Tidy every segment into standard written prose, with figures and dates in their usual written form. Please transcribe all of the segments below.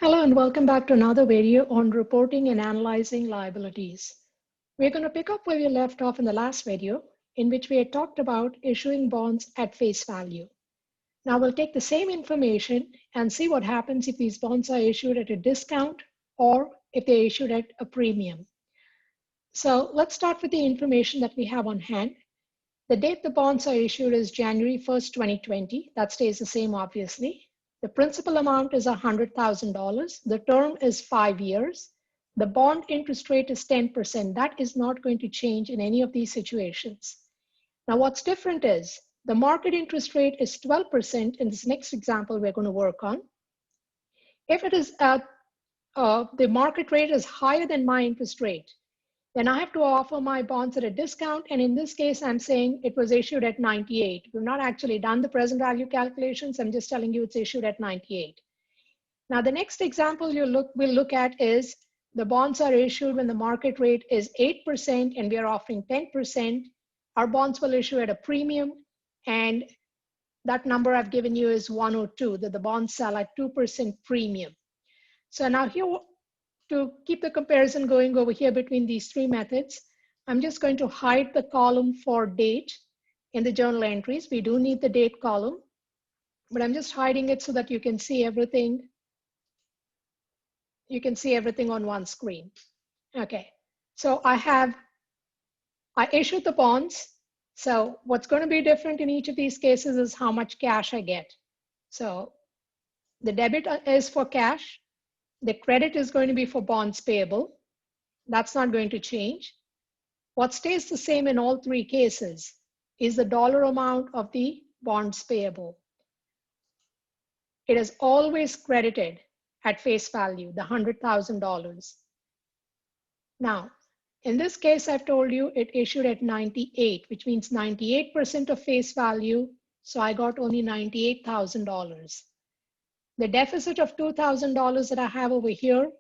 Hello and welcome back to another video on reporting and analyzing liabilities. We're going to pick up where we left off in the last video, in which we had talked about issuing bonds at face value. Now we'll take the same information and see what happens if these bonds are issued at a discount or if they're issued at a premium. So let's start with the information that we have on hand. The date the bonds are issued is January 1st, 2020. That stays the same, obviously. The principal amount is $100,000. The term is 5 years. The bond interest rate is 10%. That is not going to change in any of these situations. Now, what's different is the market interest rate is 12% in this next example we're going to work on. If it is the market rate is higher than my interest rate, then I have to offer my bonds at a discount. And in this case, I'm saying it was issued at 98. We've not actually done the present value calculations. I'm just telling you it's issued at 98. Now, the next example we'll look at is the bonds are issued when the market rate is 8% and we are offering 10%. Our bonds will issue at a premium. And that number I've given you is 102, that the bonds sell at 2% premium. So now here, to keep the comparison going over here between these three methods, I'm just going to hide the column for date in the journal entries. We do need the date column, but I'm just hiding it so that you can see everything. You can see everything on one screen. Okay, so I issued the bonds. So what's going to be different in each of these cases is how much cash I get. So the debit is for cash. The credit is going to be for bonds payable. That's not going to change. What stays the same in all three cases is the dollar amount of the bonds payable. It is always credited at face value, the $100,000. Now, in this case, I've told you it issued at 98, which means 98% of face value. So I got only $98,000. The deficit of $2,000 that I have over here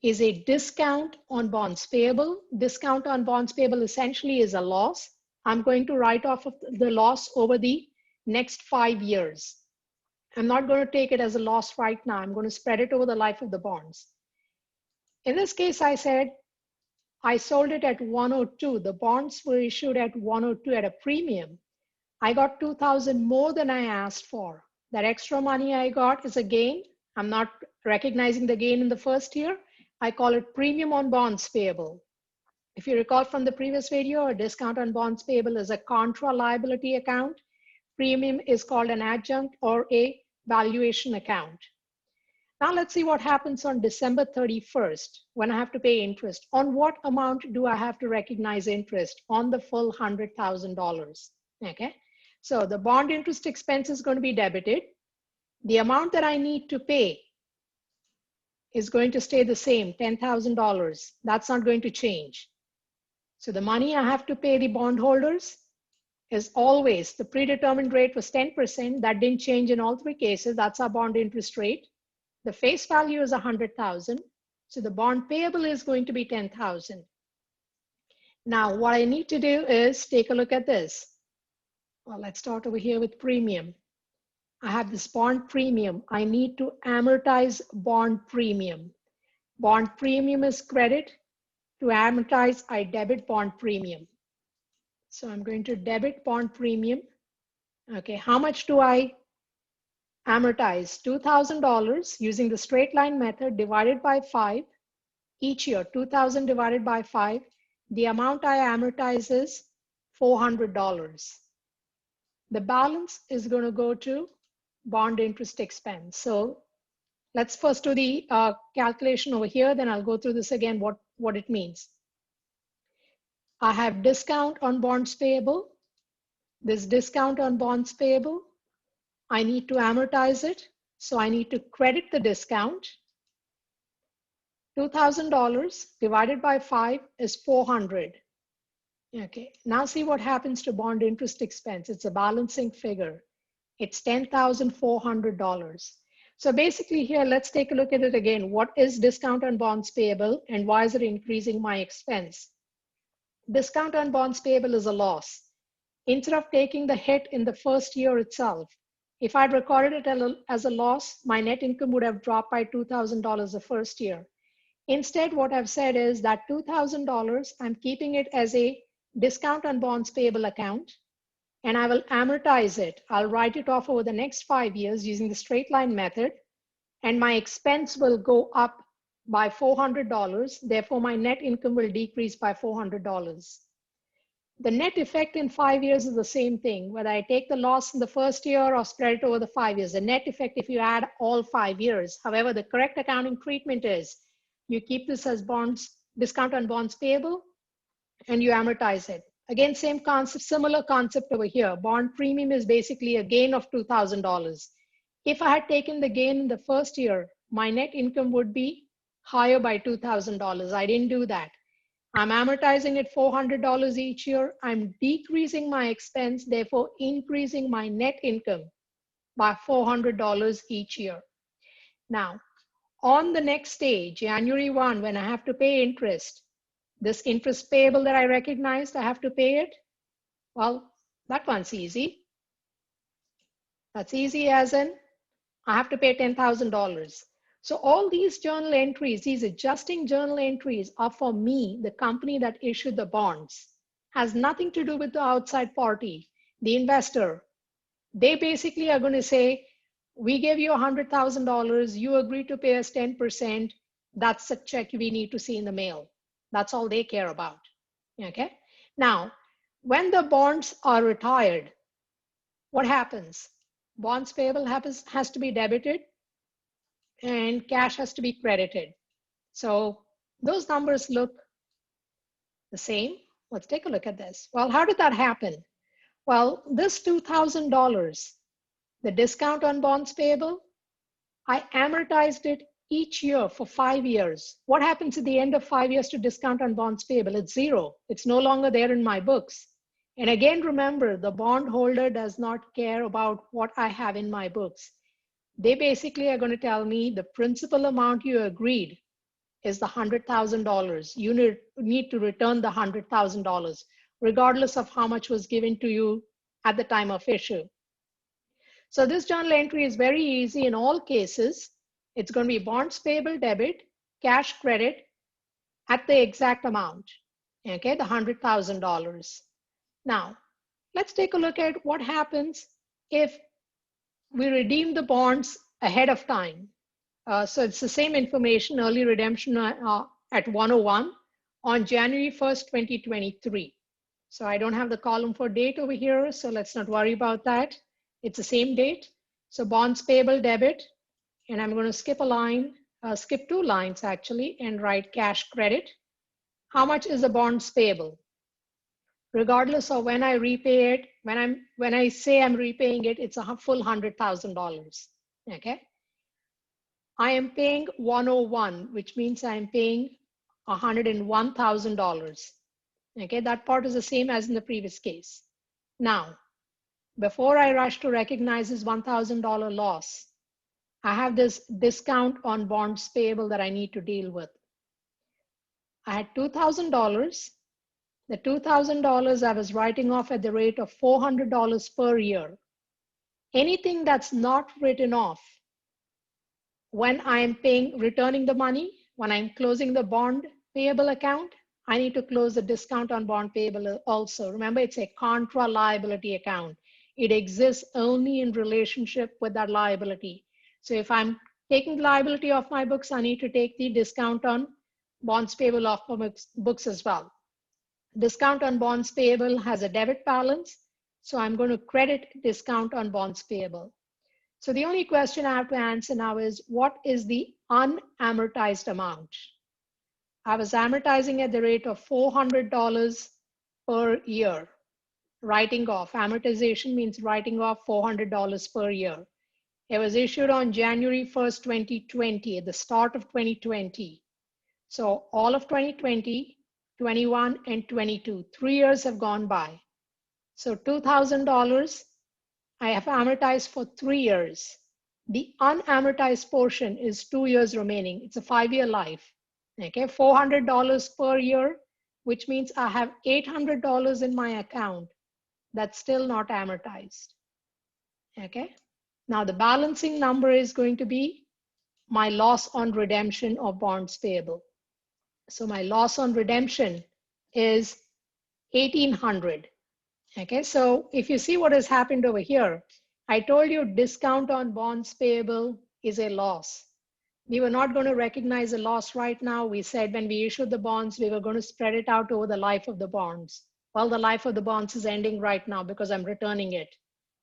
is a discount on bonds payable. Discount on bonds payable essentially is a loss. I'm going to write off of the loss over the next 5 years. I'm not going to take it as a loss right now. I'm going to spread it over the life of the bonds. In this case, I said I sold it at 102. The bonds were issued at 102 at a premium. I got $2,000 more than I asked for. That extra money I got is a gain. I'm not recognizing the gain in the first year. I call it premium on bonds payable. If you recall from the previous video, a discount on bonds payable is a contra liability account. Premium is called an adjunct or a valuation account. Now let's see what happens on December 31st when I have to pay interest. On what amount do I have to recognize interest? On the full $100,000, okay? So the bond interest expense is going to be debited. The amount that I need to pay is going to stay the same, $10,000. That's not going to change. So the money I have to pay the bondholders is always, the predetermined rate was 10%. That didn't change in all three cases. That's our bond interest rate. The face value is 100,000. So the bond payable is going to be 10,000. Now what I need to do is take a look at this. Well, let's start over here with premium. I have this bond premium. I need to amortize bond premium. Bond premium is credit. To amortize, I debit bond premium. So I'm going to debit bond premium. Okay, how much do I amortize? $2,000 using the straight line method divided by 5. Each year, 2,000 divided by 5. The amount I amortize is $400. The balance is going to go to bond interest expense. So let's first do the calculation over here, then I'll go through this again, what it means. I have discount on bonds payable. This discount on bonds payable, I need to amortize it. So I need to credit the discount. $2,000 divided by 5 is 400. Okay, now see what happens to bond interest expense. It's a balancing figure. It's $10,400. So basically here, let's take a look at it again. What is discount on bonds payable and why is it increasing my expense? Discount on bonds payable is a loss. Instead of taking the hit in the first year itself, If I'd recorded it as a loss, my net income would have dropped by $2,000 the first year. Instead, what I've said is that $2,000, I'm keeping it as a discount on bonds payable account, and I will amortize it. I'll write it off over the next 5 years using the straight line method, and my expense will go up by $400. Therefore, my net income will decrease by $400. The net effect in 5 years is the same thing, whether I take the loss in the first year or spread it over the 5 years. The net effect if you add all 5 years. However, the correct accounting treatment is you keep this as bonds, discount on bonds payable, and you amortize it. Again, same concept, similar concept over here. Bond premium is basically a gain of $2,000. If I had taken the gain in the first year, my net income would be higher by $2,000. I didn't do that. I'm amortizing it $400 each year. I'm decreasing my expense, therefore increasing my net income by $400 each year. Now, on the next day, January 1, when I have to pay interest, this interest payable that I recognized, I have to pay it. Well, that one's easy. That's easy as in, I have to pay $10,000. So all these journal entries, these adjusting journal entries are for me, the company that issued the bonds. Has nothing to do with the outside party, the investor. They basically are going to say, we gave you $100,000, you agreed to pay us 10%, that's the check we need to see in the mail. That's all they care about, okay? Now, when the bonds are retired, what happens? Bonds payable has to be debited and cash has to be credited. So those numbers look the same. Let's take a look at this. Well, how did that happen? Well, this $2,000, the discount on bonds payable, I amortized it each year for 5 years. What happens at the end of 5 years to discount on bonds payable? It's zero. It's no longer there in my books. And again, remember, the bondholder does not care about what I have in my books. They basically are going to tell me the principal amount you agreed is the $100,000. You need to return the $100,000, regardless of how much was given to you at the time of issue. So this journal entry is very easy in all cases. It's going to be bonds payable debit, cash credit at the exact amount, okay, the $100,000. Now, let's take a look at what happens if we redeem the bonds ahead of time. So it's the same information, early redemption at 101 on January 1st, 2023. So I don't have the column for date over here, so let's not worry about that. It's the same date. So bonds payable debit, and I'm going to skip a line, skip 2 lines actually, and write cash credit. How much is the bonds payable? Regardless of when I repay it, when I say I'm repaying it, it's a full $100,000. Okay. I am paying 101, which means I'm paying $101,000. Okay, that part is the same as in the previous case. Now, before I rush to recognize this $1,000 loss, I have this discount on bonds payable that I need to deal with. I had $2,000. The $2,000 I was writing off at the rate of $400 per year. Anything that's not written off when I'm returning the money, when I'm closing the bond payable account, I need to close the discount on bond payable also. Remember, it's a contra liability account. It exists only in relationship with that liability. So if I'm taking the liability off my books, I need to take the discount on bonds payable off my books as well. Discount on bonds payable has a debit balance, so I'm going to credit discount on bonds payable. So the only question I have to answer now is, what is the unamortized amount? I was amortizing at the rate of $400 per year. Writing off, amortization means writing off $400 per year. It was issued on January 1st, 2020, at the start of 2020. So all of 2020, 21, and 22, 3 years have gone by. So $2,000 I have amortized for 3 years. The unamortized portion is 2 years remaining. It's a 5-year life. Okay, $400 per year, which means I have $800 in my account that's still not amortized. Okay, Now the balancing number is going to be my loss on redemption of bonds payable. So my loss on redemption is 1,800. Okay, so if you see what has happened over here, I told you discount on bonds payable is a loss. We were not going to recognize a loss right now. We said when we issued the bonds, we were going to spread it out over the life of the bonds. Well, the life of the bonds is ending right now because I'm returning it.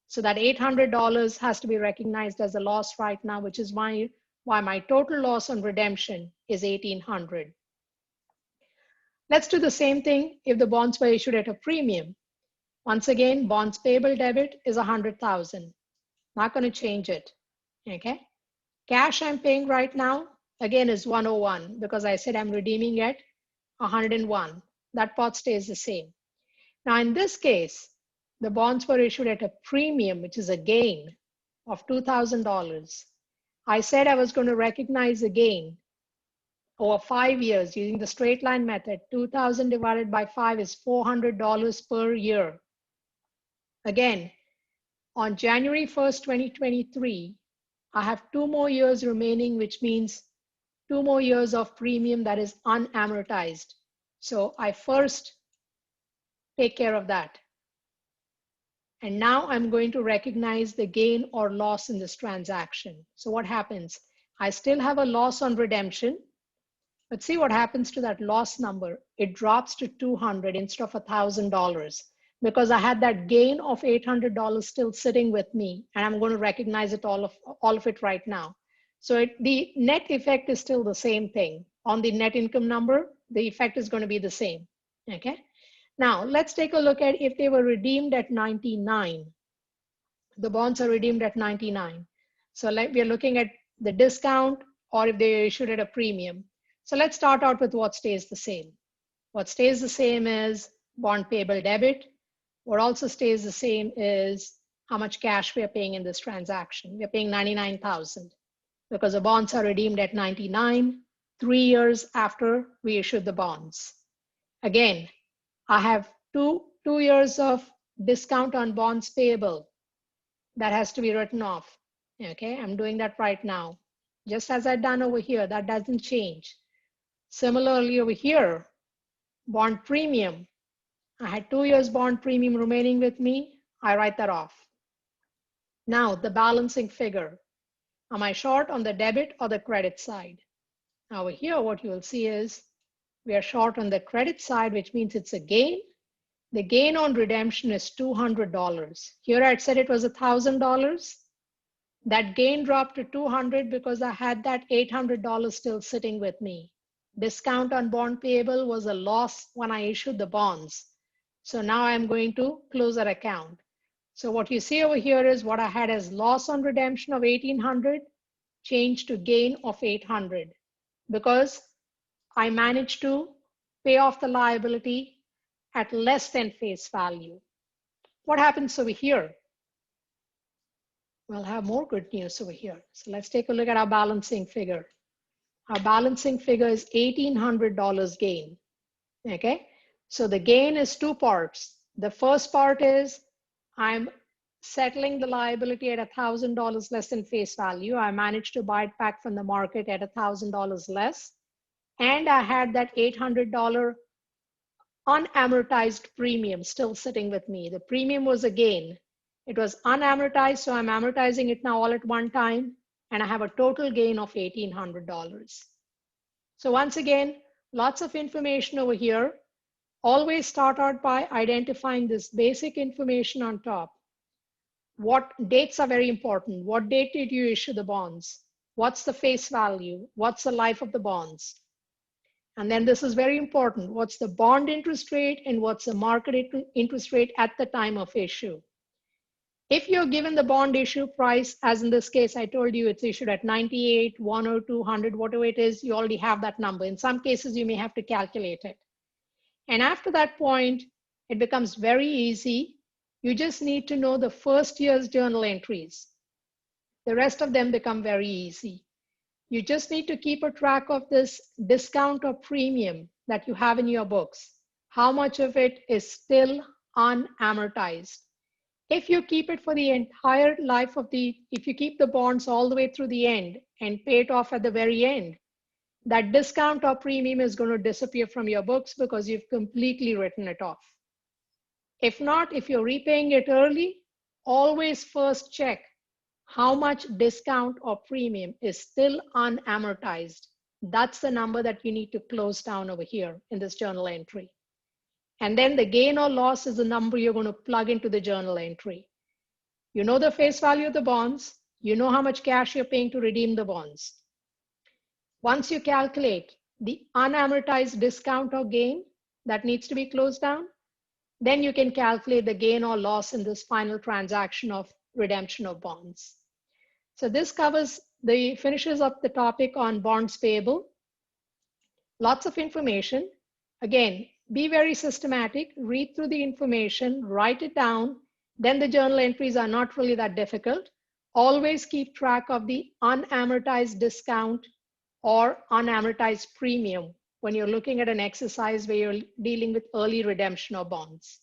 So that $800 has to be recognized as a loss right now, which is why my total loss on redemption is 1,800. Let's do the same thing if the bonds were issued at a premium. Once again, bonds payable debit is 100,000. Not going to change it. Okay. Cash I'm paying right now, again, is 101 because I said I'm redeeming at 101. That part stays the same. Now, in this case, the bonds were issued at a premium, which is a gain of $2,000. I said I was going to recognize a gain over 5 years using the straight line method. 2,000 divided by 5 is $400 per year. Again, on January 1st, 2023, I have 2 more years remaining, which means 2 more years of premium that is unamortized. So I first take care of that. And now I'm going to recognize the gain or loss in this transaction. So what happens? I still have a loss on redemption, but see what happens to that loss number. It drops to 200 instead of $1,000 because I had that gain of $800 still sitting with me, and I'm going to recognize it all of it right now. So the net effect is still the same thing. On the net income number, the effect is going to be the same. Okay. Now, let's take a look at if they were redeemed at 99. The bonds are redeemed at 99. So we are looking at the discount or if they issued at a premium. So let's start out with what stays the same. What stays the same is bond payable debit. What also stays the same is how much cash we are paying in this transaction. We are paying 99,000 because the bonds are redeemed at 99, 3 years after we issued the bonds. Again, I have two years of discount on bonds payable that has to be written off. Okay, I'm doing that right now. Just as I've done over here, that doesn't change. Similarly over here, bond premium. I had 2 years bond premium remaining with me. I write that off. Now the balancing figure. Am I short on the debit or the credit side? Now over here, what you will see is we are short on the credit side, which means it's a gain. The gain on redemption is $200. Here I said it was $1,000. That gain dropped to 200 because I had that $800 still sitting with me. Discount on bond payable was a loss when I issued the bonds. So now I'm going to close that account. So what you see over here is what I had as loss on redemption of 1,800 changed to gain of 800 because I managed to pay off the liability at less than face value. What happens over here? We'll have more good news over here. So let's take a look at our balancing figure. Our balancing figure is $1,800 gain. Okay, so the gain is 2 parts. The first part is I'm settling the liability at $1,000 less than face value. I managed to buy it back from the market at $1,000 less. And I had that $800 unamortized premium still sitting with me. The premium was a gain. It was unamortized, so I'm amortizing it now all at one time, and I have a total gain of $1,800. So once again, lots of information over here. Always start out by identifying this basic information on top. What dates are very important? What date did you issue the bonds? What's the face value? What's the life of the bonds? And then this is very important. What's the bond interest rate and what's the market interest rate at the time of issue? If you're given the bond issue price, as in this case, I told you it's issued at 98, 102, 100, whatever it is, you already have that number. In some cases, you may have to calculate it. And after that point, it becomes very easy. You just need to know the first year's journal entries. The rest of them become very easy. You just need to keep a track of this discount or premium that you have in your books. How much of it is still unamortized? If you keep it for the entire life of if you keep the bonds all the way through the end and pay it off at the very end, that discount or premium is going to disappear from your books because you've completely written it off. If not, if you're repaying it early, always first check how much discount or premium is still unamortized. That's the number that you need to close down over here in this journal entry. And then the gain or loss is the number you're going to plug into the journal entry. You know the face value of the bonds. You know how much cash you're paying to redeem the bonds. Once you calculate the unamortized discount or gain that needs to be closed down, then you can calculate the gain or loss in this final transaction of redemption of bonds. So this finishes up the topic on bonds payable. Lots of information. Again, be very systematic, read through the information, write it down. Then the journal entries are not really that difficult. Always keep track of the unamortized discount or unamortized premium when you're looking at an exercise where you're dealing with early redemption of bonds.